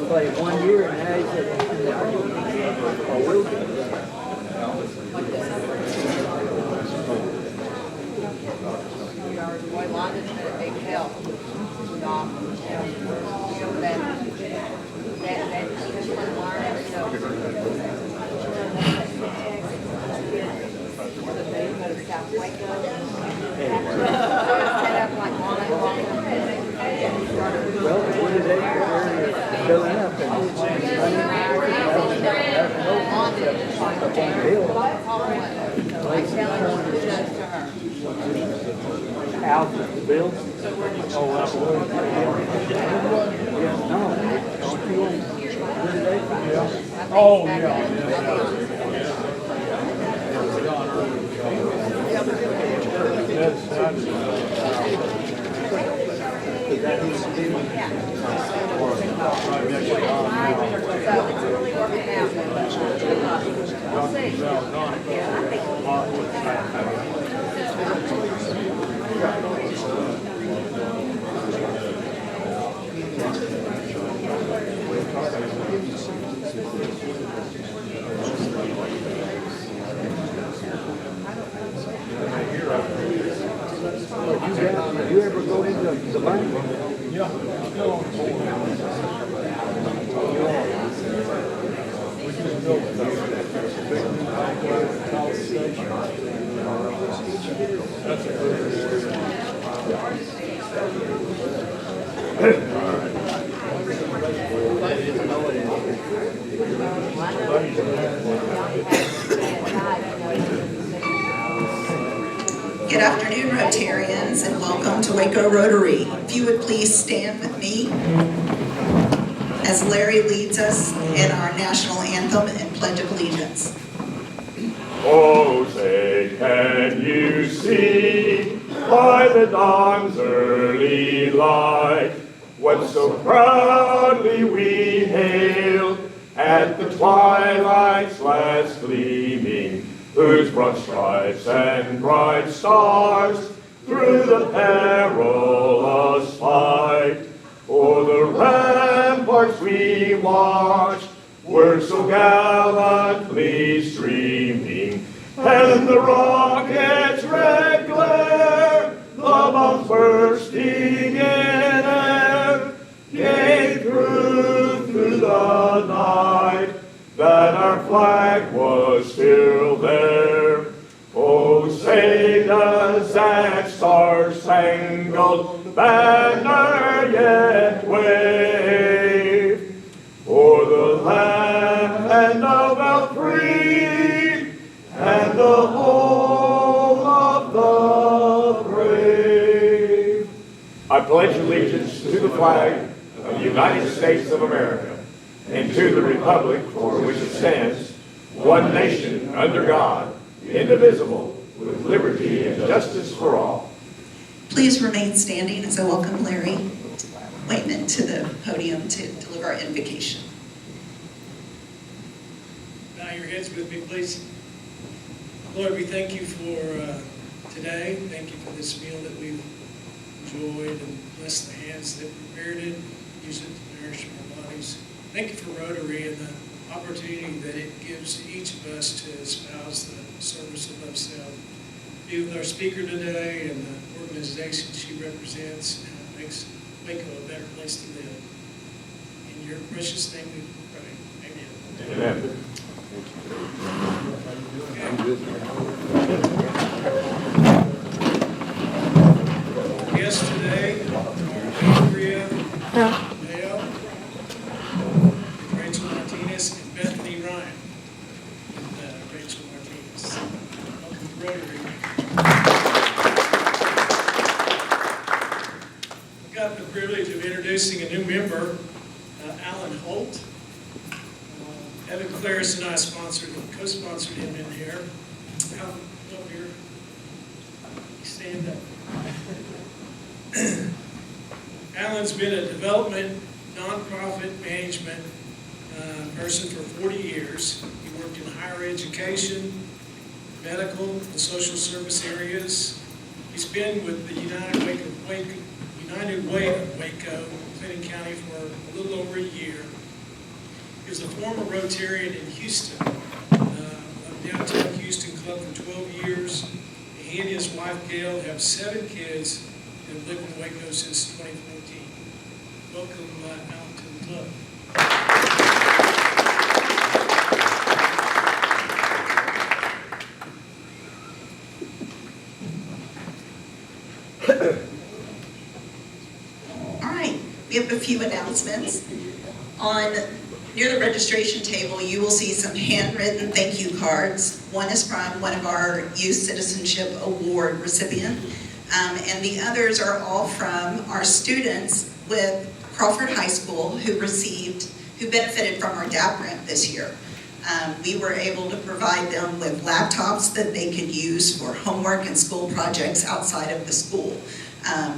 played 1 year and now he's at or will be. Boy, London's been a big help. That just want to learn. So they go to South Waco. Set up like Well, what is that? Showing up and out the bill. Oh, yeah. So it's really working out. We'll see. You ever go into the bank? Yeah, still on board. We just built a big new bank at College Station. That's a good Good afternoon, Rotarians, and welcome to Waco Rotary. If you would please stand with me as Larry leads us in our national anthem and Pledge of Allegiance. Oh, say, can you see by the dawn's early light what so proudly we hailed at the twilight's last gleaming, whose broad stripes and bright stars through the perilous fight o'er the ramparts we watched were so gallantly streaming, and the rocket's red glare, the bombs bursting in air, gave proof through the night that our flag was still there. Oh, say does that star-spangled banner yet wave o'er the land of our free and the home of the brave. I pledge allegiance to the flag of the United States of America and to the republic for which it stands, one nation under God, indivisible, with liberty and justice for all. Please remain standing as I welcome Larry Waitman to the podium to deliver our invocation. Bow your heads with me, please. Lord, we thank you for today. Thank you for this meal that we've enjoyed, and bless the hands that prepared it. Use it to nourish our bodies. Thank you for Rotary and the opportunity that it gives each of us to espouse the service of Love Self. Be with our speaker today and the organization she represents, and it makes Waco a better place to live. In your precious name we pray. Amen. Amen. Guests today are Andrea, Dale, Rachel Martinez, and Bethany Ryan. Rachel Martinez. Welcome to Rotary. I've got the privilege of introducing a new member, Alan Holt. Evan Claris and I co-sponsored him in here. Come up here. Stand up. Alan's been a development, nonprofit management person for 40 years. He worked in higher education, medical, and social service areas. He's been with the United Way of Waco, Clinton County for a little over a year. He was a former Rotarian in Houston, of downtown Houston Club for 12 years. He and his wife Gail have 7 kids and have lived in Waco since 2014. Welcome, Alan, to the club. All right, we have a few announcements. Near the registration table, you will see some handwritten thank you cards. One is from one of our Youth Citizenship Award recipient, and the others are all from our students with Crawford High School who benefited from our DAP grant this year. We were able to provide them with laptops that they could use for homework and school projects outside of the school,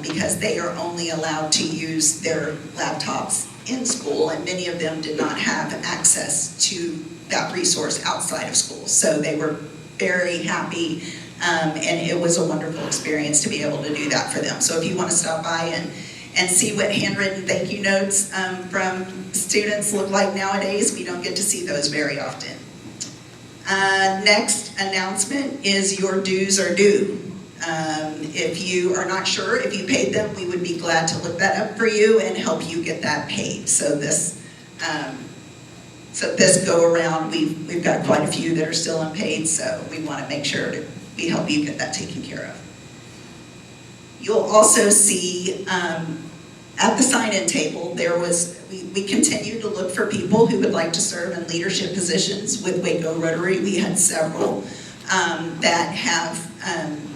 because they are only allowed to use their laptops in school, and many of them did not have access to that resource outside of school. So they were very happy, and it was a wonderful experience to be able to do that for them. So if you want to stop by and see what handwritten thank you notes from students look like nowadays, we don't get to see those very often. Next announcement is your dues are due. If you are not sure if you paid them, we would be glad to look that up for you and help you get that paid. So this go around, we've got quite a few that are still unpaid, so we want to make sure we help you get that taken care of. You'll also see at the sign-in table, we continue to look for people who would like to serve in leadership positions with Waco Rotary. We had several that have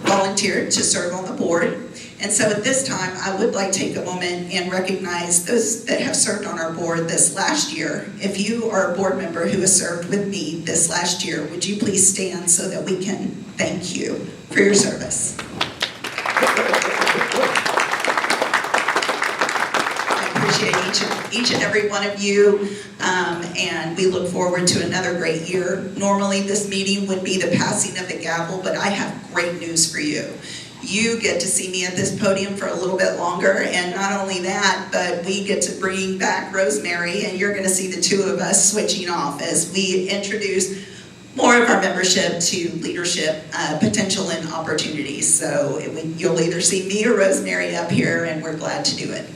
volunteered to serve on the board. And so at this time, I would like to take a moment and recognize those that have served on our board this last year. If you are a board member who has served with me this last year, would you please stand so that we can thank you for your service? Each and every one of you, and we look forward to another great year. Normally this meeting would be the passing of the gavel, but I have great news for you. You get to see me at this podium for a little bit longer, and not only that, but we get to bring back Rosemary, and you're going to see the two of us switching off as we introduce more of our membership to leadership potential and opportunities. So you'll either see me or Rosemary up here, and we're glad to do it.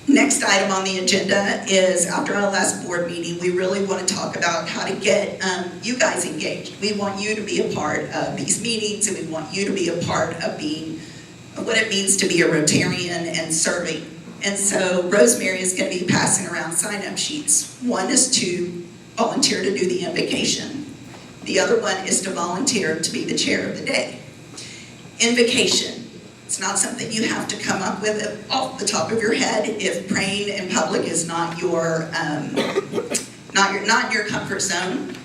Next item on the agenda is, after our last board meeting, we really want to talk about how to get you guys engaged. We want you to be a part of these meetings, and we want you to be a part of what it means to be a Rotarian and serving. And so Rosemary is going to be passing around sign-up sheets. One is to volunteer to do the invocation. The other one is to volunteer to be the chair of the day. Invocation. It's not something you have to come up with off the top of your head. If praying in public is not your comfort zone,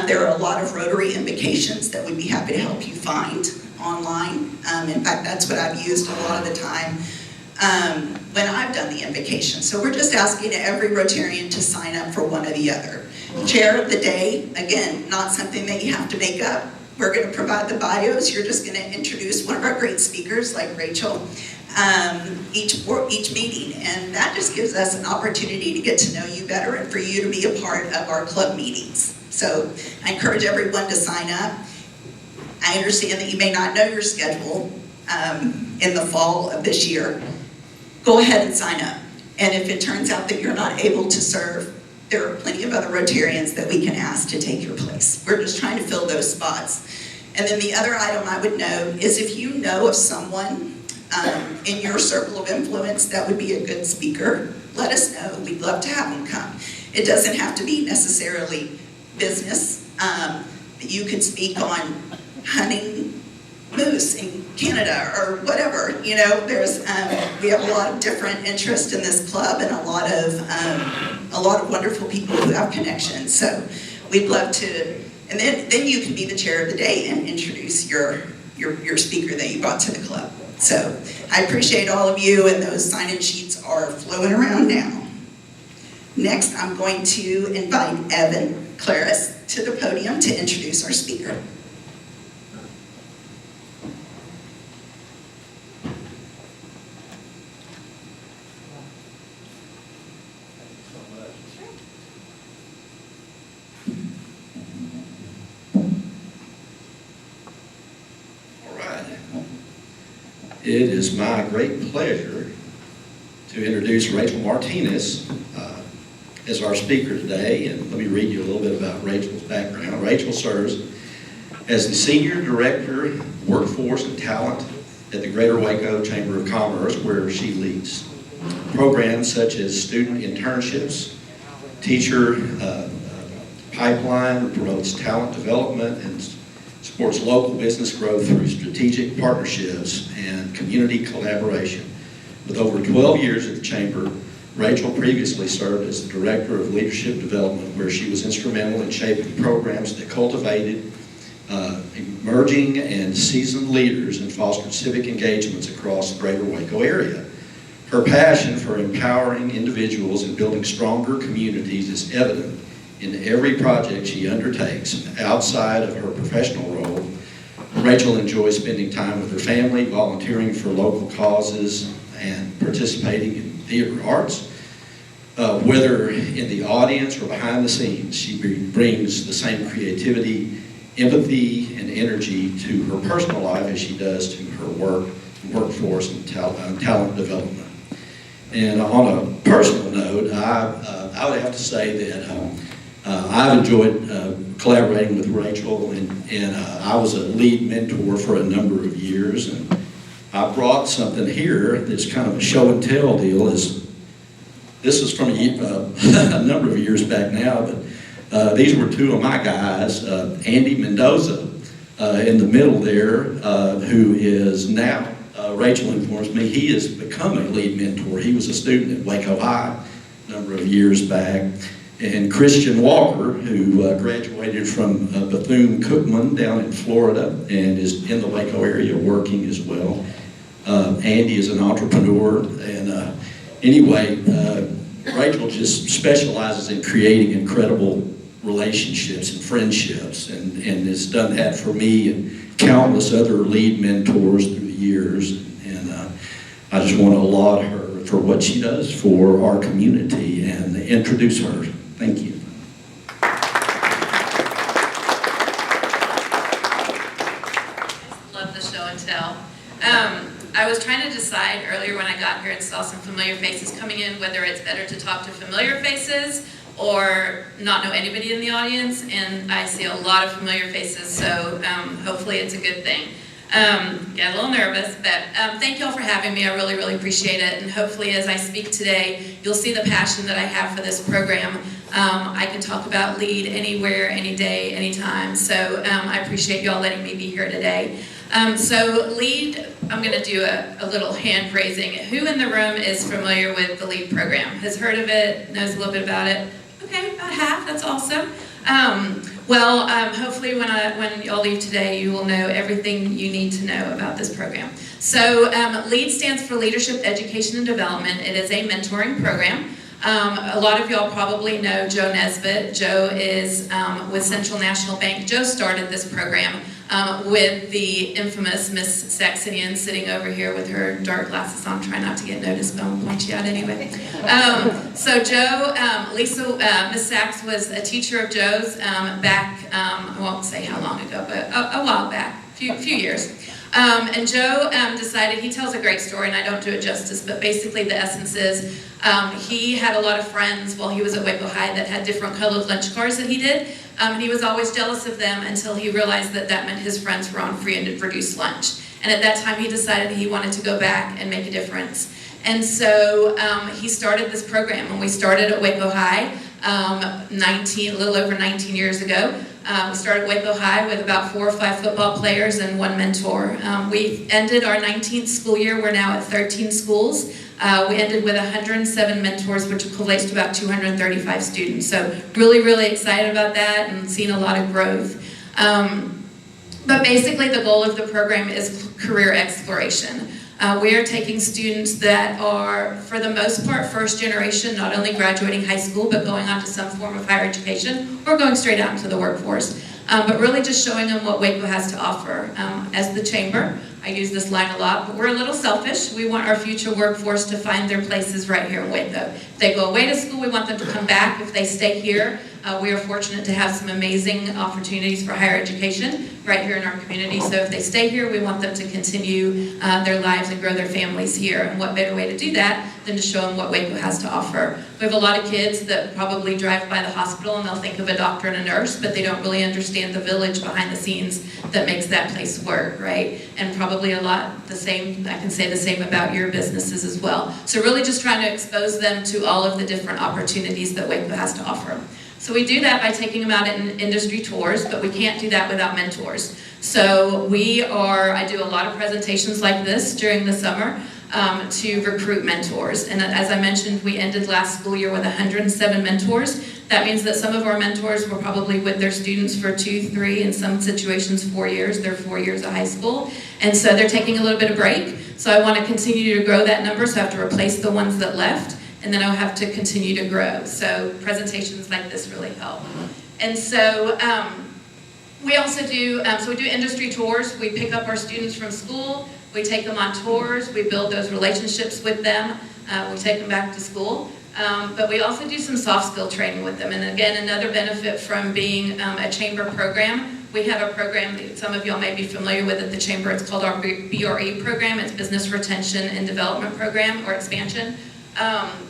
there are a lot of Rotary invocations that we'd be happy to help you find online. In fact, that's what I've used a lot of the time when I've done the invocation. So we're just asking every Rotarian to sign up for one or the other. Chair of the day, again, not something that you have to make up. We're going to provide the bios. You're just going to introduce one of our great speakers, like Rachel, each meeting. And that just gives us an opportunity to get to know you better and for you to be a part of our club meetings. So I encourage everyone to sign up. I understand that you may not know your schedule in the fall of this year. Go ahead and sign up. And if it turns out that you're not able to serve, there are plenty of other Rotarians that we can ask to take your place. We're just trying to fill those spots. And then the other item I would note is, if you know of someone in your circle of influence that would be a good speaker, let us know. We'd love to have them come. It doesn't have to be necessarily business. You could speak on hunting moose in Canada or whatever. You know, we have a lot of different interest in this club, and a lot of wonderful people who have connections. So we'd love to, and then you can be the chair of the day and introduce your speaker that you brought to the club. So I appreciate all of you, and those sign-in sheets are flowing around now. Next, I'm going to invite Evan Claris to the podium to introduce our speaker. It is my great pleasure to introduce Rachel Martinez as our speaker today. And let me read you a little bit about Rachel's background. Rachel serves as the Senior Director, Workforce and Talent at the Greater Waco Chamber of Commerce, where she leads programs such as student internships, teacher pipeline, promotes talent development, and supports local business growth through strategic partnerships and community collaboration. With over 12 years at the Chamber, Rachel previously served as the Director of Leadership Development, where she was instrumental in shaping programs that cultivated emerging and seasoned leaders and fostered civic engagements across the Greater Waco area. Her passion for empowering individuals and building stronger communities is evident in every project she undertakes. Outside of her professional role, Rachel enjoys spending time with her family, volunteering for local causes, and participating in theater arts. Whether in the audience or behind the scenes, she brings the same creativity, empathy, and energy to her personal life as she does to her workforce and talent development. And on a personal note, I would have to say that I've enjoyed collaborating with Rachel, and I was a lead mentor for a number of years. And I brought something here that's kind of a show and tell deal. This is from a number of years back now, but these were two of my guys, Andy Mendoza in the middle there, who is now, Rachel informs me, he has become a lead mentor. He was a student at Waco High a number of years back. And Christian Walker, who graduated from Bethune-Cookman down in Florida and is in the Waco area working as well. Andy is an entrepreneur, and anyway, Rachel just specializes in creating incredible relationships and friendships, and has done that for me and countless other lead mentors through the years. And I just want to laud her for what she does for our community and introduce her. Thank you. Love the show and tell. I was trying to decide earlier when I got here and saw some familiar faces coming in whether it's better to talk to familiar faces or not know anybody in the audience, and I see a lot of familiar faces, so hopefully it's a good thing. Get a little nervous, but thank you all for having me. I really, really appreciate it, and hopefully as I speak today, you'll see the passion that I have for this program. I can talk about LEAD anywhere, any day, anytime, so I appreciate you all letting me be here today. So LEAD, I'm going to do a little hand raising. Who in the room is familiar with the LEAD program? Has heard of it, knows a little bit about it? Okay, about half, that's awesome. Hopefully when y'all leave today, you will know everything you need to know about this program. So LEAD stands for Leadership, Education, and Development. It is a mentoring program. A lot of y'all probably know Joe Nesbitt. Joe is with Central National Bank. Joe started this program with the infamous Miss Saxenian sitting over here with her dark glasses on. Try not to get noticed, but I'll point you out anyway. So Joe, Miss Sachs was a teacher of Joe's back, I won't say how long ago, but a while back, a few years. And Joe decided, he tells a great story, and I don't do it justice, but basically the essence is he had a lot of friends while he was at Waco High that had different colored lunch cards that he did, and he was always jealous of them until he realized that that meant his friends were on free and reduced lunch. And at that time he decided he wanted to go back and make a difference. And so he started this program, and we started at Waco High a little over 19 years ago. We started Waco High with about 4 or 5 football players and 1 mentor. We ended our 19th school year. We're now at 13 schools. We ended with 107 mentors, which equates to about 235 students. So really, really excited about that and seeing a lot of growth. But basically the goal of the program is career exploration. We are taking students that are, for the most part, first generation, not only graduating high school, but going on to some form of higher education or going straight out into the workforce. But really just showing them what Waco has to offer. As the chamber, I use this line a lot, but we're a little selfish. We want our future workforce to find their places right here in Waco. If they go away to school, we want them to come back. If they stay here, We are fortunate to have some amazing opportunities for higher education right here in our community. So if they stay here, we want them to continue their lives and grow their families here. And what better way to do that than to show them what Waco has to offer. We have a lot of kids that probably drive by the hospital and they'll think of a doctor and a nurse, but they don't really understand the village behind the scenes that makes that place work, right? And probably a lot the same, I can say the same about your businesses as well. So really just trying to expose them to all of the different opportunities that Waco has to offer. So we do that by taking them out in industry tours, but we can't do that without mentors. So I do a lot of presentations like this during the summer to recruit mentors. And as I mentioned, we ended last school year with 107 mentors. That means that some of our mentors were probably with their students for 2, 3, in some situations 4 years. They're 4 years of high school. And so they're taking a little bit of break. So I want to continue to grow that number, so I have to replace the ones that left. And then I'll have to continue to grow. So presentations like this really help. And so we also do, we do industry tours. We pick up our students from school. We take them on tours. We build those relationships with them. We take them back to school. But we also do some soft skill training with them. And again, another benefit from being a chamber program, we have a program that some of y'all may be familiar with at the chamber. It's called our BRE program. It's Business Retention and Development Program, or expansion.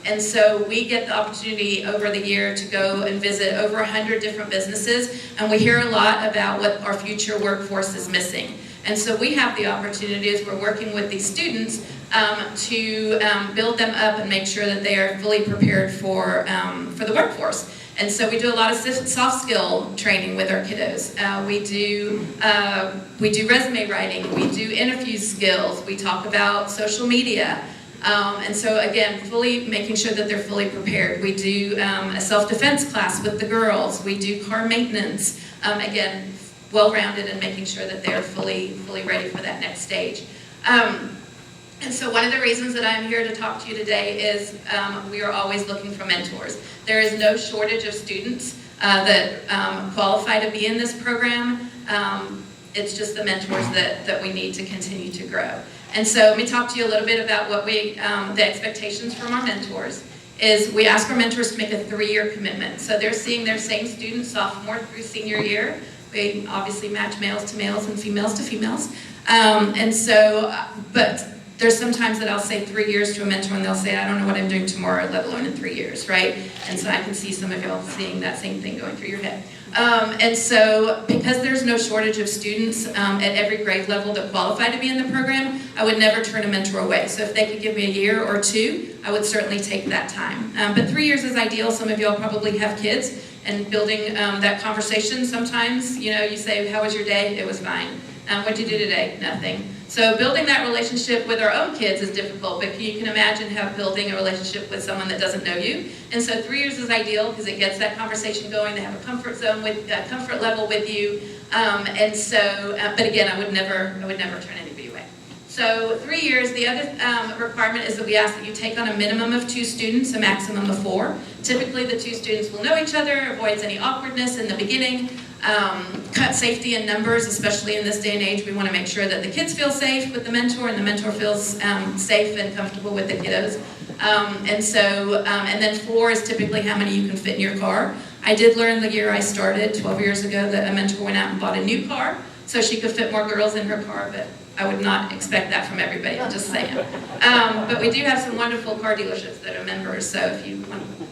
And so we get the opportunity over the year to go and visit over 100 different businesses, and we hear a lot about what our future workforce is missing. And so we have the opportunity, as we're working with these students, to build them up and make sure that they are fully prepared for the workforce. And so we do a lot of soft skill training with our kiddos. We do resume writing, we do interview skills, we talk about social media. And so again, fully making sure that they're fully prepared. We do a self-defense class with the girls. We do car maintenance. Again, well-rounded and making sure that they're fully ready for that next stage. And so one of the reasons that I'm here to talk to you today is we are always looking for mentors. There is no shortage of students that qualify to be in this program. It's just the mentors that we need to continue to grow. And so let me talk to you a little bit about what the expectations from our mentors is. We ask our mentors to make a 3-year commitment. So they're seeing their same students sophomore through senior year. We obviously match males to males and females to females. And so, but there's sometimes that I'll say 3 years to a mentor and they'll say, I don't know what I'm doing tomorrow, let alone in 3 years, right? And so I can see some of y'all seeing that same thing going through your head. And so because there's no shortage of students at every grade level that qualify to be in the program, I would never turn a mentor away. So if they could give me a year or 2, I would certainly take that time. But 3 years is ideal. Some of y'all probably have kids, and building that conversation, sometimes, you know, you say, how was your day? It was fine. What did you do today? Nothing. So building that relationship with our own kids is difficult, but you can imagine building a relationship with someone that doesn't know you. And so 3 years is ideal because it gets that conversation going. They have a comfort zone with comfort level with you. And so, but again, I would never turn anybody away. So 3 years. The other requirement is that we ask that you take on a minimum of 2 students, a maximum of 4. Typically, the 2 students will know each other, avoids any awkwardness in the beginning. Cut safety in numbers, especially in this day and age. We want to make sure that the kids feel safe with the mentor and the mentor feels safe and comfortable with the kiddos. And then 4 is typically how many you can fit in your car. I did learn the year I started, 12 years ago, that a mentor went out and bought a new car so she could fit more girls in her car, but I would not expect that from everybody, I'm just saying. But we do have some wonderful car dealerships that are members, so if you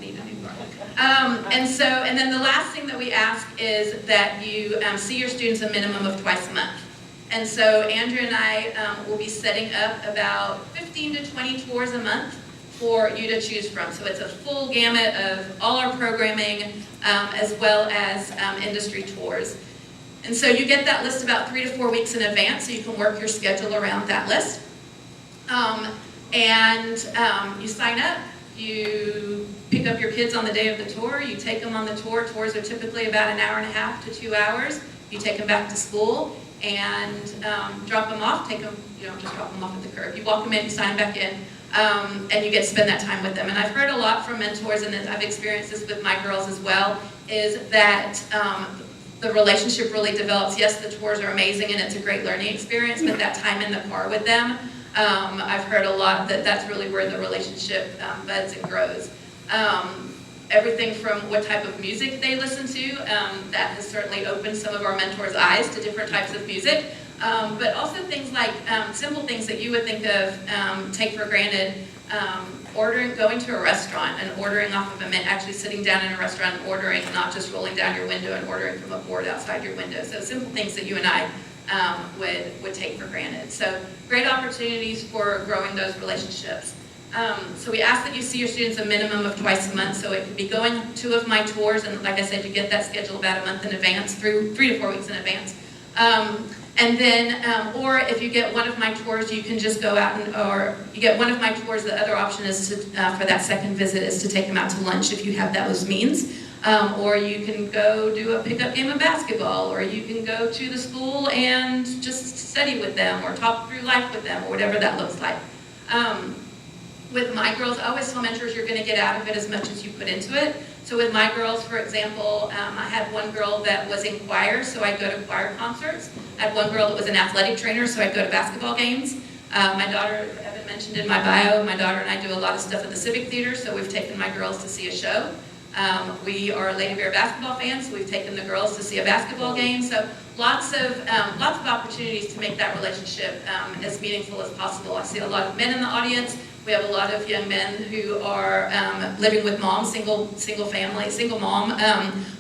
need a new car. And then the last thing that we ask is that you see your students a minimum of twice a month. And so Andrew and I will be setting up about 15 to 20 tours a month for you to choose from. So it's a full gamut of all our programming as well as industry tours. And so you get that list about 3 to 4 weeks in advance, so you can work your schedule around that list. You sign up, you pick up your kids on the day of the tour, you take them on the tour. Tours are typically about an hour and a half to 2 hours. You take them back to school and drop them off. You don't just drop them off at the curb. You walk them in, you sign them back in, and you get to spend that time with them. And I've heard a lot from mentors, and I've experienced this with my girls as well, is that the relationship really develops. Yes, the tours are amazing and it's a great learning experience, but that time in the car with them, I've heard a lot that that's really where the relationship buds and grows. everything from what type of music they listen to. That has certainly opened some of our mentors' eyes to different types of music. But also things like simple things that you would think of, take for granted, going to a restaurant and ordering off of actually sitting down in a restaurant and ordering, not just rolling down your window and ordering from a board outside your window. So simple things that you and I would take for granted. So great opportunities for growing those relationships. So we ask that you see your students a minimum of twice a month. So it could be going 2 of my tours, and like I said, you get that schedule about a month in advance, 3 to 4 weeks in advance. And then, or if you get one of my tours, you can just go out or you get one of my tours, the other option is to, for that second visit is to take them out to lunch if you have those means. Or you can go do a pickup game of basketball, or you can go to the school and just study with them or talk through life with them or whatever that looks like. With my girls, I always tell mentors you're going to get out of it as much as you put into it. So with my girls, for example, I had one girl that was in choir, so I'd go to choir concerts. I had one girl that was an athletic trainer, so I'd go to basketball games. My daughter, Evan mentioned in my bio, my daughter and I do a lot of stuff at the Civic Theater, so we've taken my girls to see a show. We are Lady Bear basketball fans, so we've taken the girls to see a basketball game. So lots of opportunities to make that relationship as meaningful as possible. I see a lot of men in the audience. We have a lot of young men who are living with mom, single family, single mom,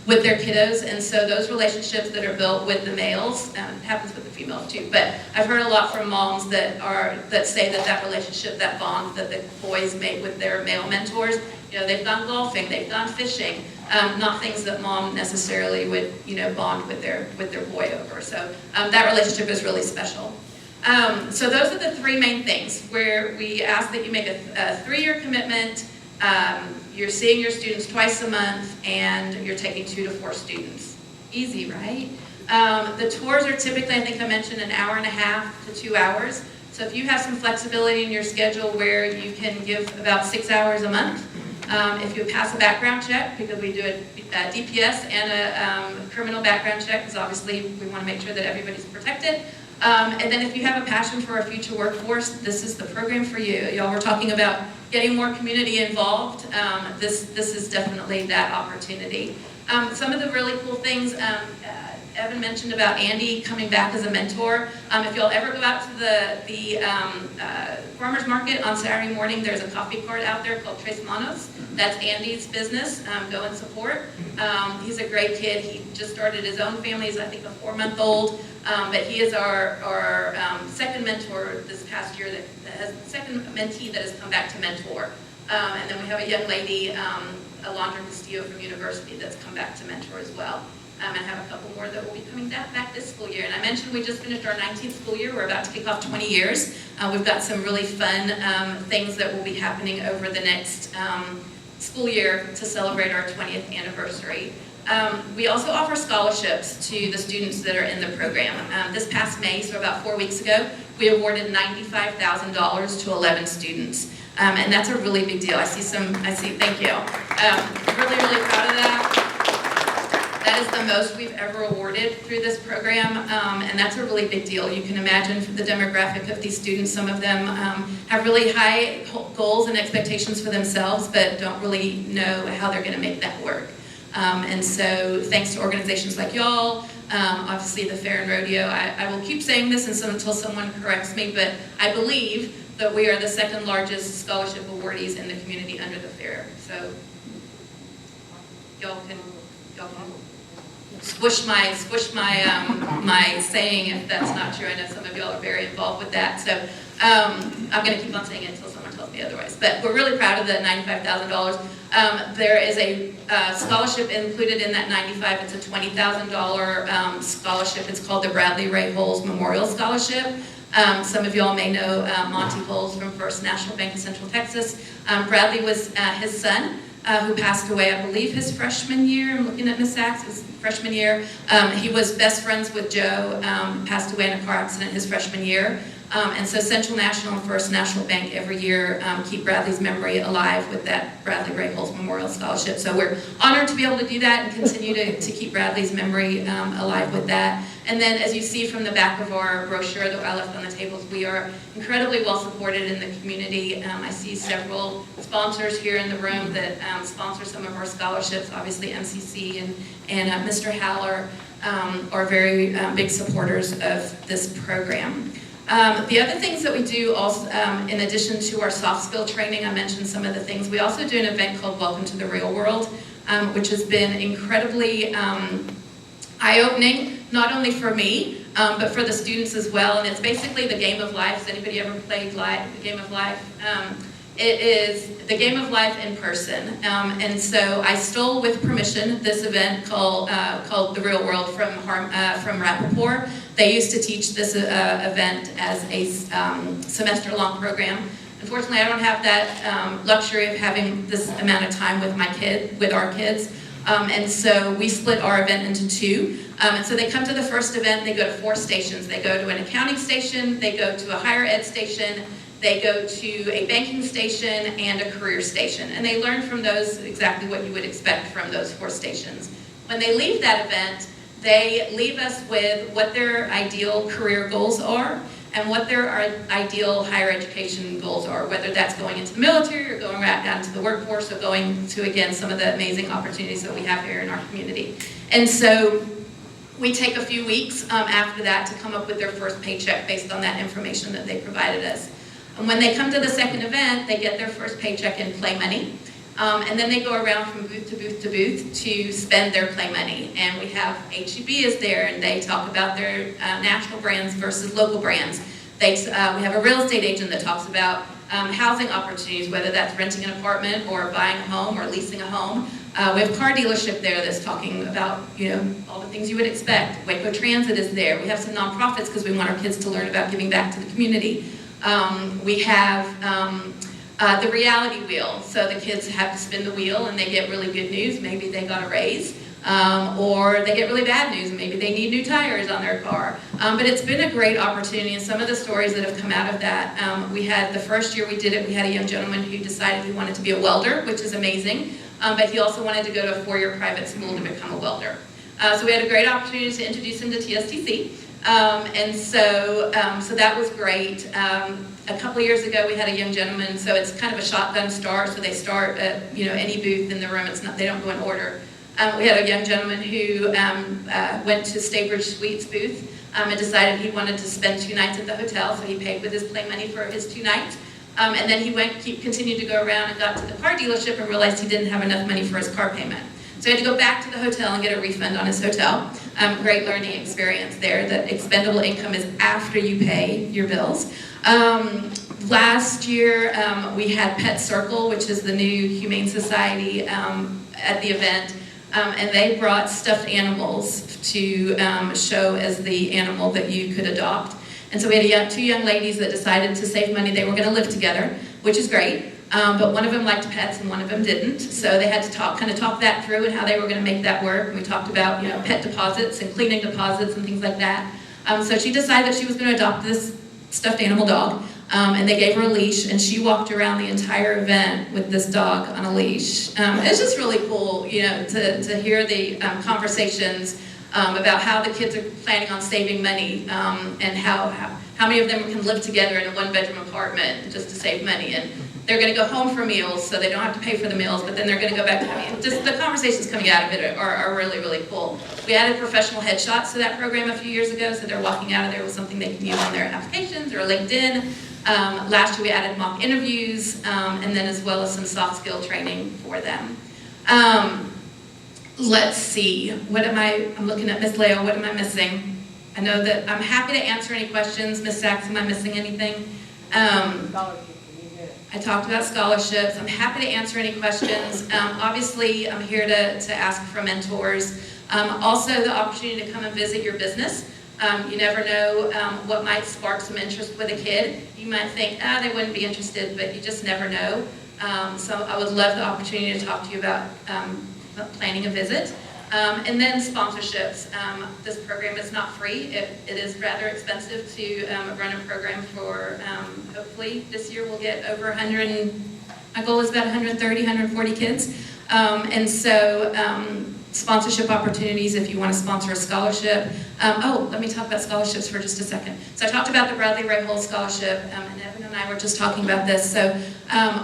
with their kiddos, and so those relationships that are built with the males, it happens with the females too, but I've heard a lot from moms that say that relationship, that bond that the boys make with their male mentors, you know, they've gone golfing, they've gone fishing, not things that mom necessarily would, you know, bond with their boy over. So that relationship is really special. So those are the 3 main things where we ask that you make a 3-year commitment, you're seeing your students twice a month, and you're taking 2 to 4 students. Easy, right? The tours are typically, I think I mentioned, an hour and a half to 2 hours. So if you have some flexibility in your schedule where you can give about 6 hours a month, if you pass a background check, because we do a DPS and a criminal background check, because obviously we want to make sure that everybody's protected. And then if you have a passion for our future workforce, this is the program for you. Y'all were talking about getting more community involved. This is definitely that opportunity. Some of the really cool things, Evan mentioned about Andy coming back as a mentor. If y'all ever go out to the farmer's market on Saturday morning, there's a coffee cart out there called Tres Manos. That's Andy's business. Go and support. He's a great kid. He just started his own family. He's, I think, a 4-month-old. But he is our second mentor this past year, second mentee that has come back to mentor. And then we have a young lady, Alondra Castillo from university, that's come back to mentor as well. And I have a couple more that will be coming back this school year. And I mentioned we just finished our 19th school year. We're about to kick off 20 years. We've got some really fun things that will be happening over the next school year to celebrate our 20th anniversary. We also offer scholarships to the students that are in the program. This past May, so about 4 weeks ago, we awarded $95,000 to 11 students. And that's a really big deal. Thank you. Really, really proud of that. That is the most we've ever awarded through this program, and that's a really big deal. You can imagine for the demographic of these students, some of them have really high goals and expectations for themselves, but don't really know how they're going to make that work. And so thanks to organizations like y'all, obviously the Fair and Rodeo, I will keep saying this until someone corrects me, but I believe that we are the 2nd largest scholarship awardees in the community under the Fair. So y'all can squish my saying if that's not true. I know some of y'all are very involved with that, so I'm going to keep on saying it until someone tells me otherwise. But we're really proud of the $95,000. There is a scholarship included in that $95,000. It's a $20,000 scholarship. It's called the Bradley Ray Holes Memorial Scholarship. Some of y'all may know Monty Holes from First National Bank of Central Texas. Bradley was his son, who passed away, I believe, his freshman year. I'm looking at Miss Sachs, his freshman year. He was best friends with Joe, passed away in a car accident his freshman year. And so Central National and First National Bank every year keep Bradley's memory alive with that Bradley Ray Holtz Memorial Scholarship. So we're honored to be able to do that and continue to keep Bradley's memory alive with that. And then as you see from the back of our brochure that I left on the tables, we are incredibly well supported in the community. I see several sponsors here in the room that sponsor some of our scholarships. Obviously MCC and Mr. Haller are very big supporters of this program. The other things that we do also, in addition to our soft skill training, I mentioned some of the things, we also do an event called Welcome to the Real World, which has been incredibly eye-opening, not only for me, but for the students as well. And it's basically the game of life. Has anybody ever played the game of life? It is the game of life in person. And so I stole with permission this event called The Real World from Rappaport. They used to teach this event as a semester-long program. Unfortunately, I don't have that luxury of having this amount of time with our kids. And so we split our event into two. And so they come to the first event, they go to 4 stations. They go to an accounting station, they go to a higher ed station, they go to a banking station and a career station. And they learn from those exactly what you would expect from those 4 stations. When they leave that event, they leave us with what their ideal career goals are and what their ideal higher education goals are, whether that's going into the military or going right down to the workforce or going to, again, some of the amazing opportunities that we have here in our community. And so we take a few weeks after that to come up with their first paycheck based on that information that they provided us. And when they come to the second event, they get their first paycheck in play money. And then they go around from booth to booth to booth to spend their play money. And we have HEB is there, and they talk about their national brands versus local brands. We have a real estate agent that talks about housing opportunities, whether that's renting an apartment or buying a home or leasing a home. We have a car dealership there that's talking about, all the things you would expect. Waco Transit is there. We have some nonprofits because we want our kids to learn about giving back to the community. We have the reality wheel. So the kids have to spin the wheel and they get really good news. Maybe they got a raise. Or they get really bad news. Maybe they need new tires on their car. But it's been a great opportunity, and some of the stories that have come out of that, we had the first year we did it, we had a young gentleman who decided he wanted to be a welder, which is amazing, but he also wanted to go to a 4-year private school to become a welder. So we had a great opportunity to introduce him to TSTC, and so that was great. A couple of years ago, we had a young gentleman, so it's kind of a shotgun start, so they start at any booth in the room. They don't go in order. We had a young gentleman who went to Staybridge Suites booth and decided he wanted to spend 2 nights at the hotel, so he paid with his play money for his 2 nights. And then he continued to go around and got to the car dealership and realized he didn't have enough money for his car payment. So he had to go back to the hotel and get a refund on his hotel. Great learning experience there. That expendable income is after you pay your bills. Last year, we had Pet Circle, which is the new Humane Society at the event. And they brought stuffed animals to show as the animal that you could adopt. And so we had 2 young ladies that decided to save money. They were going to live together, which is great. But one of them liked pets and one of them didn't. So they had to talk that through and how they were going to make that work. And we talked about pet deposits and cleaning deposits and things like that. So she decided that she was going to adopt this stuffed animal dog. And they gave her a leash, and she walked around the entire event with this dog on a leash. It's just really cool, to hear the conversations about how the kids are planning on saving money, and how many of them can live together in a 1-bedroom apartment just to save money. And they're going to go home for meals, so they don't have to pay for the meals, but then they're going to go back to just the conversations coming out of it are really, really cool. We added professional headshots to that program a few years ago, so they're walking out of there with something they can use on their applications or LinkedIn. Last year we added mock interviews, and then as well as some soft skill training for them. Let's see, I'm looking at Miss Leo, what am I missing? I know that I'm happy to answer any questions. Miss Sachs, am I missing anything? I talked about scholarships. I'm happy to answer any questions. Obviously, I'm here to ask for mentors. Also, the opportunity to come and visit your business. You never know what might spark some interest with a kid. You might think, they wouldn't be interested, but you just never know. So I would love the opportunity to talk to you about planning a visit. And then sponsorships. This program is not free. It is rather expensive to run a program for, hopefully this year we'll get over 100, my goal is about 130, 140 kids. And so sponsorship opportunities if you want to sponsor a scholarship. Let me talk about scholarships for just a second. So I talked about the Bradley Ray Hall Scholarship, and Evan and I were just talking about this. So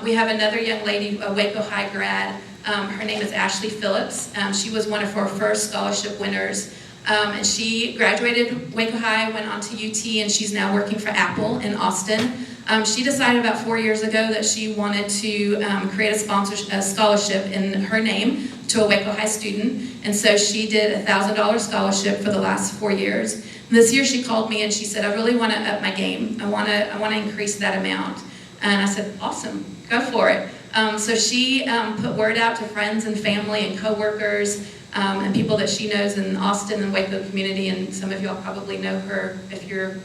we have another young lady, a Waco High grad. Her name is Ashley Phillips. She was one of our first scholarship winners. And she graduated Waco High, went on to UT, and she's now working for Apple in Austin. She decided about 4 years ago that she wanted to create a scholarship in her name to a Waco High student. And so she did a $1,000 scholarship for the last 4 years. And this year she called me and she said, I really want to up my game. I want to increase that amount. And I said, awesome, go for it. So she put word out to friends and family and coworkers and people that she knows in Austin and Waco community, and some of y'all probably know her. If you're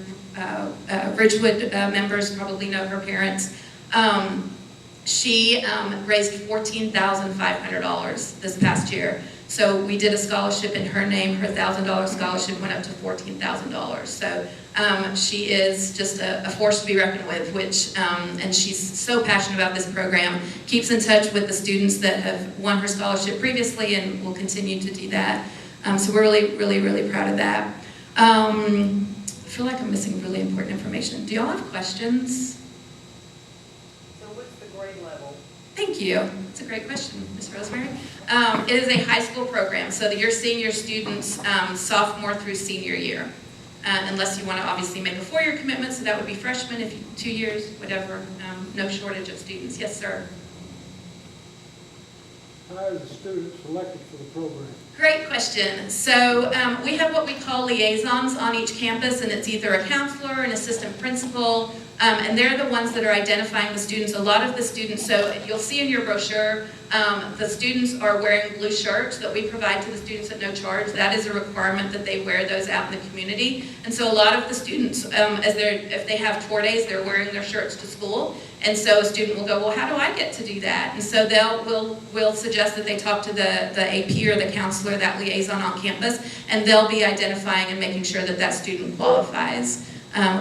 Ridgewood members, probably know her parents. She raised $14,500 this past year. So we did a scholarship in her name. Her $1,000 scholarship went up to $14,000. So she is just a force to be reckoned with, and she's so passionate about this program, keeps in touch with the students that have won her scholarship previously and will continue to do that. So we're really, really, really proud of that. I feel like I'm missing really important information. Do y'all have questions? So what's the grade level? Thank you. That's a great question, Ms. Rosemary. It is a high school program, so that you're seeing your students sophomore through senior year. Unless you want to obviously make a 4-year commitment, so that would be freshman, if you, 2 years, whatever. No shortage of students. Yes, sir. How is the student selected for the program? Great question. So we have what we call liaisons on each campus, and it's either a counselor, an assistant principal, and they're the ones that are identifying the students. A lot of the students, so you'll see in your brochure, the students are wearing blue shirts that we provide to the students at no charge. That is a requirement that they wear those out in the community. And so a lot of the students, if they have tour days, they're wearing their shirts to school. And so a student will go, well, how do I get to do that? And so we'll suggest that they talk to the AP or the counselor, that liaison on campus, and they'll be identifying and making sure that that student qualifies.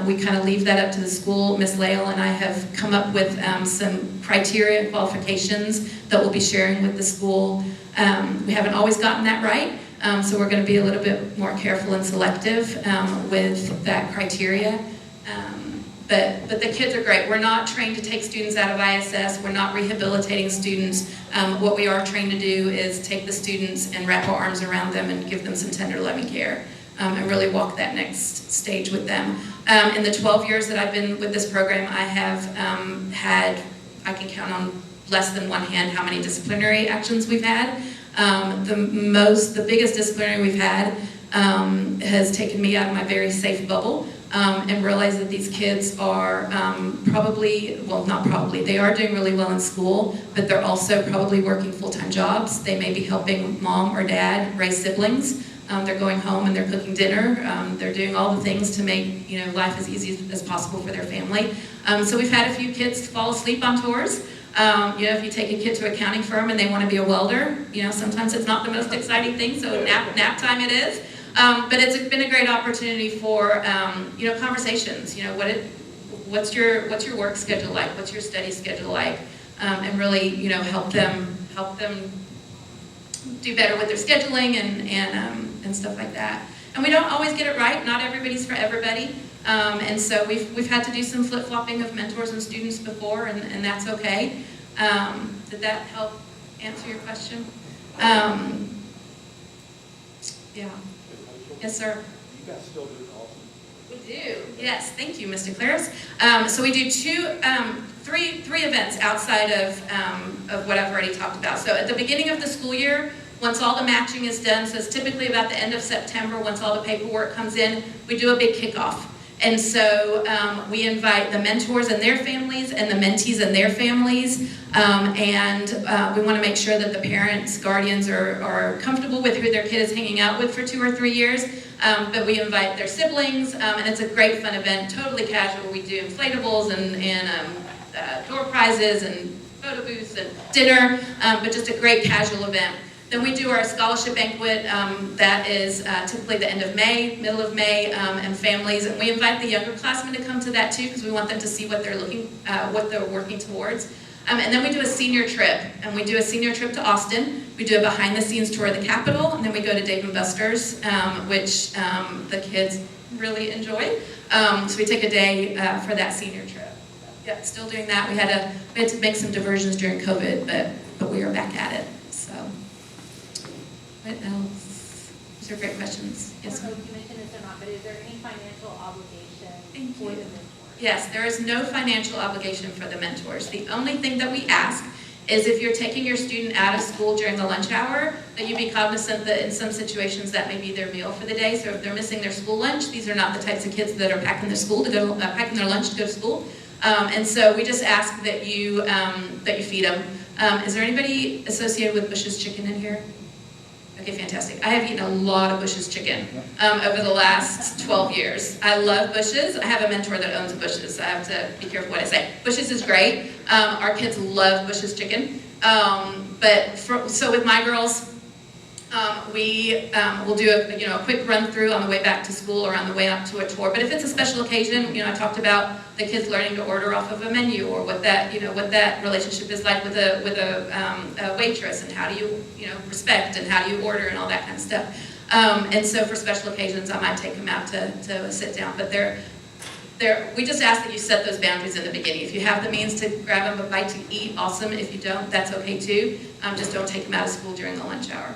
We kind of leave that up to the school. Ms. Lael and I have come up with some criteria and qualifications that we'll be sharing with the school. We haven't always gotten that right, so we're going to be a little bit more careful and selective with that criteria. But the kids are great. We're not trained to take students out of ISS. We're not rehabilitating students. What we are trained to do is take the students and wrap our arms around them and give them some tender, loving care. And really walk that next stage with them. In the 12 years that I've been with this program, I have had, I can count on less than one hand how many disciplinary actions we've had. The biggest disciplinary we've had has taken me out of my very safe bubble and realized that these kids are they are doing really well in school, but they're also probably working full-time jobs. They may be helping mom or dad raise siblings. They're going home and they're cooking dinner. They're doing all the things to make life as easy as possible for their family. So we've had a few kids fall asleep on tours. If you take a kid to an accounting firm and they want to be a welder, sometimes it's not the most exciting thing, so nap time it is. But it's been a great opportunity for conversations. What's your work schedule like? What's your study schedule like? And really help them do better with their scheduling and stuff like that. And we don't always get it right. Not everybody's for everybody. And so we've had to do some flip-flopping of mentors and students before, and that's okay. Did that help answer your question? Yeah. Yes, sir. You guys still do awesome. We do. Yes. Thank you, Mr. Claris. So we do three events outside of what I've already talked about. So at the beginning of the school year, once all the matching is done, so it's typically about the end of September, once all the paperwork comes in, we do a big kickoff. And so we invite the mentors and their families and the mentees and their families. And we want to make sure that the parents, guardians are comfortable with who their kid is hanging out with for 2 or 3 years. But we invite their siblings, and it's a great fun event, totally casual. We do inflatables and door prizes and photo booths and dinner, but just a great casual event. Then we do our scholarship banquet. That is typically the end of May, middle of May, and families. And we invite the younger classmen to come to that too, because we want them to see what they're working towards. And then we do a senior trip, and we do a senior trip to Austin. We do a behind-the-scenes tour of the Capitol, and then we go to Dave & Buster's, which the kids really enjoy. So we take a day for that senior trip. Yeah, still doing that. We had to make some diversions during COVID, but we are back at it. So, what else? These are great questions. Yes, I don't know if you mentioned this or not, but is there any financial obligation for the mentor? Yes, there is no financial obligation for the mentors. The only thing that we ask is if you're taking your student out of school during the lunch hour, that you be cognizant that in some situations that may be their meal for the day. So if they're missing their school lunch, these are not the types of kids that are packing packing their lunch to go to school. And so we just ask that you feed them. Is there anybody associated with Bush's Chicken in here? Okay, fantastic. I have eaten a lot of Bush's Chicken over the last 12 years. I love Bush's. I have a mentor that owns Bush's, so I have to be careful what I say. Bush's is great. Our kids love Bush's Chicken. So with my girls, we will do a quick run through on the way back to school or on the way up to a tour. But if it's a special occasion, I talked about the kids learning to order off of a menu, or what that relationship is like with a waitress, and how do you respect, and how do you order, and all that kind of stuff. And so for special occasions, I might take them out to sit down. But we just ask that you set those boundaries in the beginning. If you have the means to grab them a bite to eat, awesome. If you don't, that's okay too. Just don't take them out of school during the lunch hour.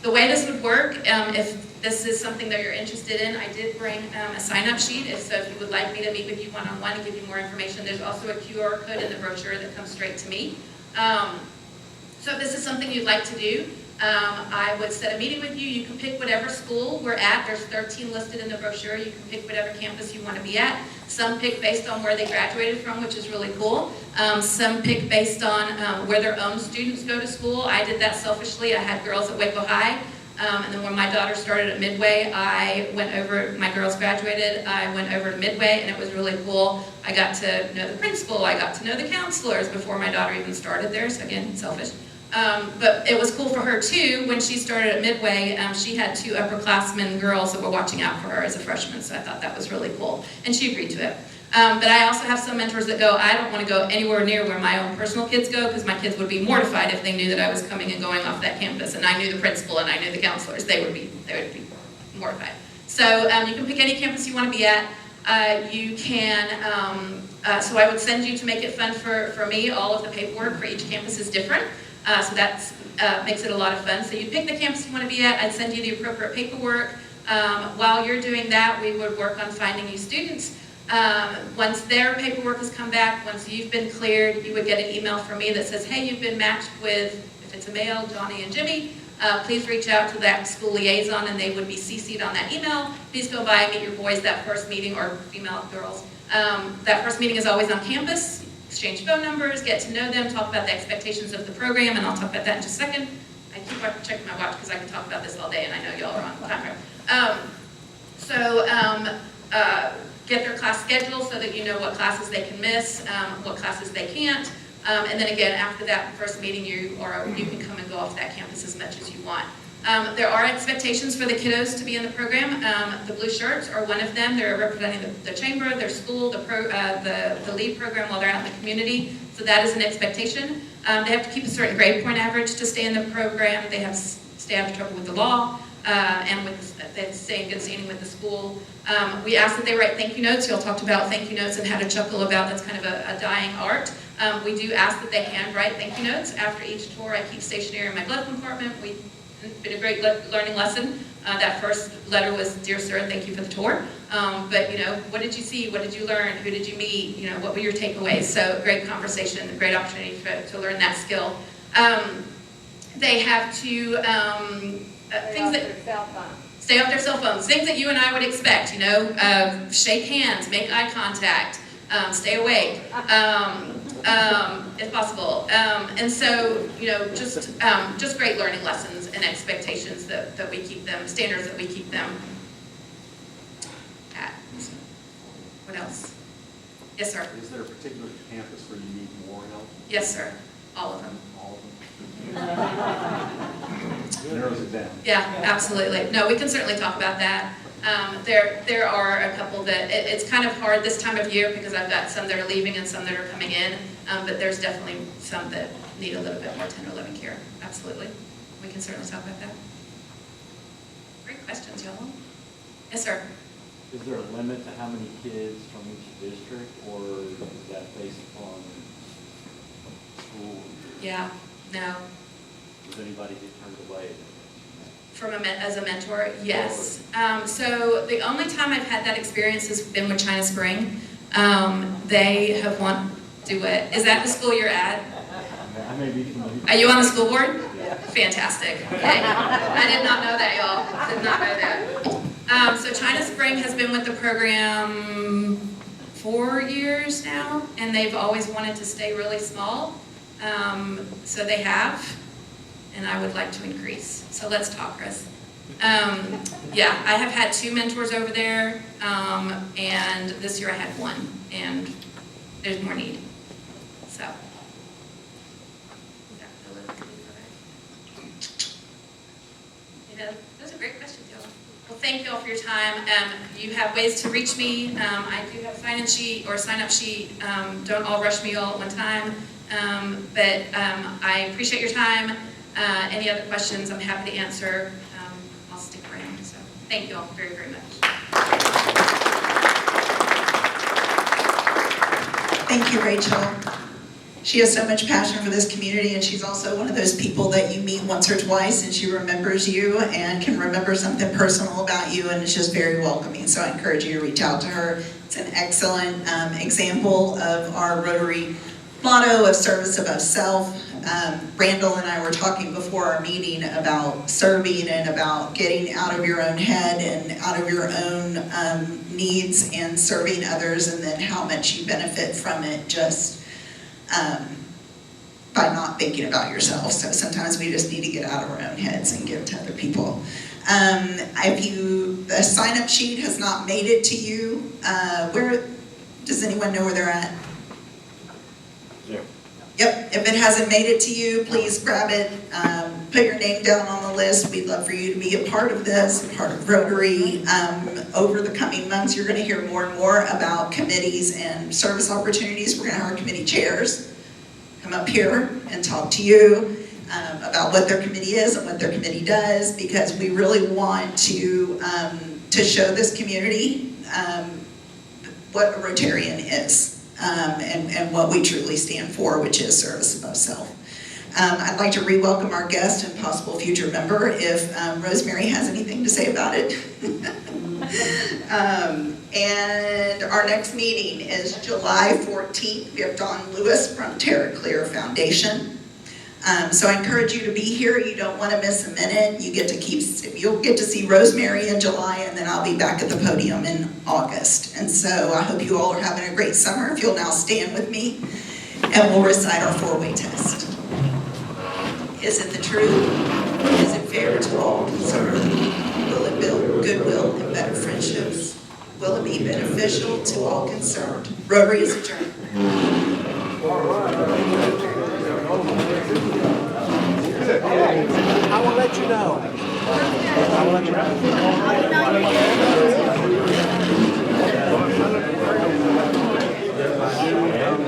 The way this would work, if this is something that you're interested in, I did bring a sign-up sheet. So if you would like me to meet with you one-on-one and give you more information, there's also a QR code in the brochure that comes straight to me. So if this is something you'd like to do, I would set a meeting with you. You can pick whatever school we're at. There's 13 listed in the brochure. You can pick whatever campus you want to be at. Some pick based on where they graduated from, which is really cool. Some pick based on where their own students go to school. I did that selfishly. I had girls at Waco High. And then when my daughter started at Midway, my girls graduated, I went over to Midway, and it was really cool. I got to know the principal. I got to know the counselors before my daughter even started there. So again, selfish. But it was cool for her too. When she started at Midway, she had 2 upperclassmen girls that were watching out for her as a freshman, so I thought that was really cool, and she agreed to it. But I also have some mentors that go, I don't want to go anywhere near where my own personal kids go, because my kids would be mortified if they knew that I was coming and going off that campus, and I knew the principal and I knew the counselors. They would be mortified. So you can pick any campus you want to be at. You can, so I would send you, to make it fun for me, all of the paperwork for each campus is different. So that makes it a lot of fun. So you pick the campus you want to be at. I'd send you the appropriate paperwork. While you're doing that, we would work on finding you students. Once their paperwork has come back, once you've been cleared, you would get an email from me that says, hey, you've been matched with, if it's a male, Johnny and Jimmy. Please reach out to that school liaison, and they would be CC'd on that email. Please go by and meet your boys that first meeting, or female girls. That first meeting is always on campus. Exchange phone numbers, get to know them, talk about the expectations of the program, and I'll talk about that in just a second. I keep checking my watch because I can talk about this all day, and I know y'all are on time frame. Get their class schedule so that you know what classes they can miss, what classes they can't, and then again, after that first meeting, you can come and go off that campus as much as you want. There are expectations for the kiddos to be in the program. The blue shirts are one of them. They're representing the chamber, their school, the LEAD program while they're out in the community. So that is an expectation. They have to keep a certain grade point average to stay in the program. They have to stay out of trouble with the law, and they stay in good standing with the school. We ask that they write thank you notes. Y'all talked about thank you notes and how to chuckle about that's kind of a dying art. We do ask that they handwrite thank you notes after each tour. I keep stationery in my glove compartment. It's been a great learning lesson. That first letter was, dear sir, thank you for the tour. But what did you see? What did you learn? Who did you meet? What were your takeaways? So great conversation, a great opportunity to learn that skill. They have to stay off their cell phones. Things that you and I would expect. Shake hands, make eye contact, stay awake. If possible. And so, just great learning lessons and expectations that we keep them, standards that we keep them at. What else? Yes, sir. Is there a particular campus where you need more help? Yes, sir. All of them. All of them? Narrows it down. Yeah, absolutely. No, we can certainly talk about that. There are a couple that, it's kind of hard this time of year because I've got some that are leaving and some that are coming in, but there's definitely some that need a little bit more tender loving care. Absolutely. We can certainly talk about that. Great questions, y'all. Yes, sir. Is there a limit to how many kids from each district, or is that based upon school? Yeah, no. Does anybody get turned away? As a mentor, yes. So the only time I've had that experience has been with China Spring. They have want to do it. Is that the school you're at? I may be familiar. Are you on the school board? Fantastic. Okay. I did not know that, y'all. Did not know that. So China Spring has been with the program 4 years now, and they've always wanted to stay really small. So they have, and I would like to increase. So let's talk, Chris. Yeah, I have had 2 mentors over there, and this year I had 1, and there's more need. So. Those are great questions, y'all. Well, thank you all for your time. You have ways to reach me. I do have a sign-in sheet or sign-up sheet. Don't all rush me all at one time. But I appreciate your time. Any other questions, I'm happy to answer. I'll stick around. So thank you all very, very much. Thank you, Rachel. She has so much passion for this community, and she's also one of those people that you meet once or twice and she remembers you and can remember something personal about you, and it's just very welcoming. So I encourage you to reach out to her. It's an excellent example of our Rotary motto of service above self. Randall and I were talking before our meeting about serving and about getting out of your own head and out of your own needs and serving others, and then how much you benefit from it just by not thinking about yourself. So sometimes we just need to get out of our own heads and give to other people. If the sign-up sheet has not made it to you, where does anyone know where they're at? Yeah. Yep, if it hasn't made it to you, please grab it, put your name down on the list. We'd love for you to be a part of this, part of Rotary. Over the coming months, you're gonna hear more and more about committees and service opportunities. We're gonna have our committee chairs come up here and talk to you about what their committee is and what their committee does, because we really want to show this community what a Rotarian is. And what we truly stand for, which is service above self. I'd like to re-welcome our guest and possible future member if Rosemary has anything to say about it. And our next meeting is July 14th. We have Dawn Lewis from Terra Clear Foundation. So I encourage you to be here. You don't want to miss a minute. You'll get to see Rosemary in July, and then I'll be back at the podium in August. And so I hope you all are having a great summer. If you'll now stand with me, and we'll recite our 4-way test. Is it the truth? Is it fair to all concerned? Will it build goodwill and better friendships? Will it be beneficial to all concerned? Rotary is adjourned. I will let you know. I will let you know.